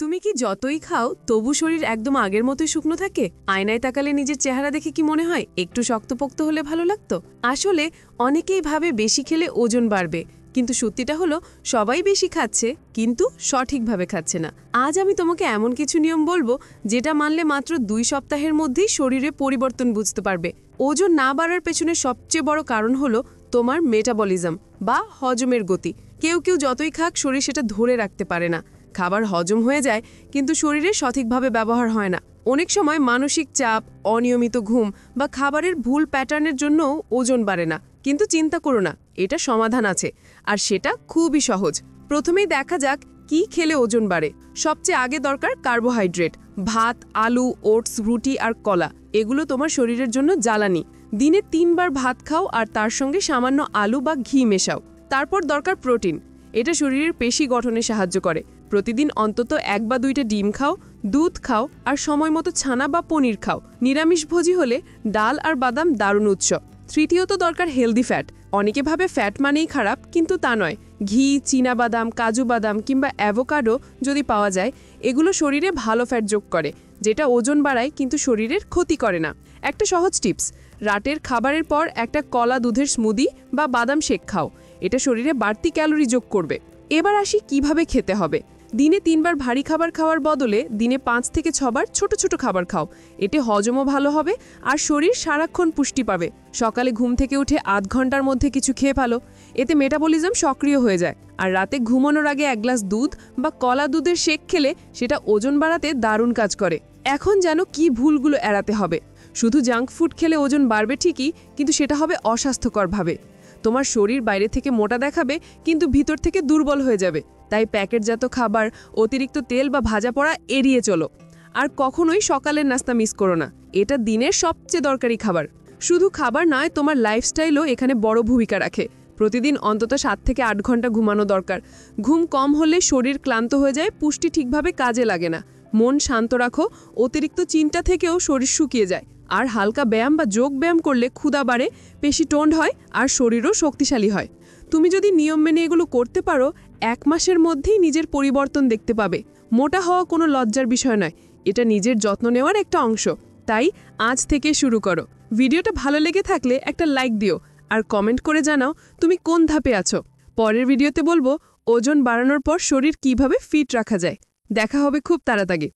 তুমি কি যতই খাও তবু শরীর একদম আগের মতোই শুকনো থাকে? আয়নায় তাকালে নিজের চেহারা দেখে কি মনে হয় একটু শক্তপোক্ত হলে ভালো লাগতো? আসলে অনেকেই ভাবে বেশি খেলে ওজন বাড়বে, কিন্তু সত্যিটা হলো সবাই বেশি খাচ্ছে কিন্তু সঠিকভাবে খাচ্ছে না। আজ আমি তোমাকে এমন কিছু নিয়ম বলবো যেটা মানলে মাত্র 2 সপ্তাহের মধ্যেই শরীরে পরিবর্তন বুঝতে পারবে। ওজন না বাড়ার পেছনে সবচেয়ে বড় কারণ হলো তোমার মেটাবলিজম বা হজমের গতি। কেউ কেউ যতই খাক শরীর সেটা ধরে রাখতে পারে না। খাবার হজম হয়ে যায় কিন্তু শরীরে সঠিকভাবে ব্যবহার হয় না। অনেক সময় মানসিক চাপ, অনিয়মিত ঘুম বা খাবারের ভুল প্যাটার্নের জন্যও ওজন বাড়ে না। কিন্তু চিন্তা করো না, এটা সমাধান আছে, আর সেটা খুবই সহজ। প্রথমেই দেখা যাক কি খেলে ওজন বাড়ে। সবচেয়ে আগে দরকার কার্বোহাইড্রেট। ভাত, আলু, ওটস, রুটি আর কলা এগুলো তোমার শরীরের জন্য জ্বালানি। দিনে 3 বার ভাত খাও আর তার সঙ্গে সামান্য আলু বা ঘি মেশাও। তারপর দরকার প্রোটিন। এটা শরীরের পেশি গঠনে সাহায্য করে। প্রতিদিন অন্তত 1 বা 2টা ডিম খাও, দুধ খাও আর সময় মতো ছানা বা পনির খাও। নিরামিষভোজী হলে ডাল আর বাদাম দারুণ উৎস। তৃতীয়ত দরকার হেলদি ফ্যাট। অনেকে ভাবে ফ্যাট মানেই খারাপ, কিন্তু তা নয়। ঘি, চীনাবাদাম, কাজু বাদাম কিংবা অ্যাভোকাডো যদি পাওয়া যায়, এগুলো শরীরে ভালো ফ্যাট যোগ করে, যেটা ওজন বাড়ায় কিন্তু শরীরের ক্ষতি করে না। একটা সহজ টিপস, রাতের খাবারের পর একটা কলা দুধের স্মুদি বা বাদাম শেক খাও। এটা শরীরে বাড়তি ক্যালোরি যোগ করবে। এবার আসি কিভাবে খেতে হবে। দিনে 3 বার ভারী খাবার খাওয়ার বদলে দিনে 5 থেকে 6 বার ছোট ছোট খাবার খাও। এতে হজমও ভালো হবে আর শরীর সারাক্ষণ পুষ্টি পাবে। সকালে ঘুম থেকে উঠে আধ ঘন্টার মধ্যে কিছু খেয়ে ফেলো, এতে মেটাবলিজম সক্রিয় হয়ে যায়। আর রাতে ঘুমানোর আগে 1 গ্লাস দুধ বা কলা দুধের শেক খেলে সেটা ওজন বাড়াতে দারুণ কাজ করে। এখন জানো কি ভুলগুলো এড়াতে হবে। শুধু জাঙ্ক ফুড খেলে ওজন বাড়বে ঠিকই, কিন্তু সেটা হবে অস্বাস্থ্যকরভাবে। তোমার শরীর বাইরে থেকে মোটা দেখাবে কিন্তু ভিতর থেকে দুর্বল হয়ে যাবে। তাই প্যাকেটজাত খাবার, অতিরিক্ত তেল বা ভাজা পোড়া এড়িয়ে চলো। আর কখনোই সকালের নাস্তা মিস করো না, এটা দিনের সবচেয়ে দরকারি খাবার। শুধু খাবার নয়, তোমার লাইফস্টাইলও এখানে বড় ভূমিকা রাখে। প্রতিদিন অন্তত 7 থেকে 8 ঘন্টা ঘুমানো দরকার। ঘুম কম হলে শরীর ক্লান্ত হয়ে যায়, পুষ্টি ঠিকভাবে কাজে লাগে না। মন শান্ত রাখো, অতিরিক্ত চিন্তা থেকেও শরীর শুকিয়ে যায়। আর হালকা ব্যায়াম বা যোগ ব্যায়াম করলে ক্ষুধা বাড়ে, পেশি টোন্ড হয় আর শরীরও শক্তিশালী হয়। তুমি যদি নিয়ম মেনে এগুলো করতে পারো, 1 মাসের মধ্যেই নিজের পরিবর্তন দেখতে পাবে। মোটা হওয়া কোনো লজ্জার বিষয় নয়, এটা নিজের যত্ন নেওয়ার একটা অংশ। তাই আজ থেকে শুরু করো। ভিডিওটা ভালো লেগে থাকলে একটা লাইক দিও আর কমেন্ট করে জানাও তুমি কোন ধাপে আছো। পরের ভিডিওতে বলবো ওজন বাড়ানোর পর শরীর কিভাবে ফিট রাখা যায়। দেখা হবে খুব তাড়াতাড়ি।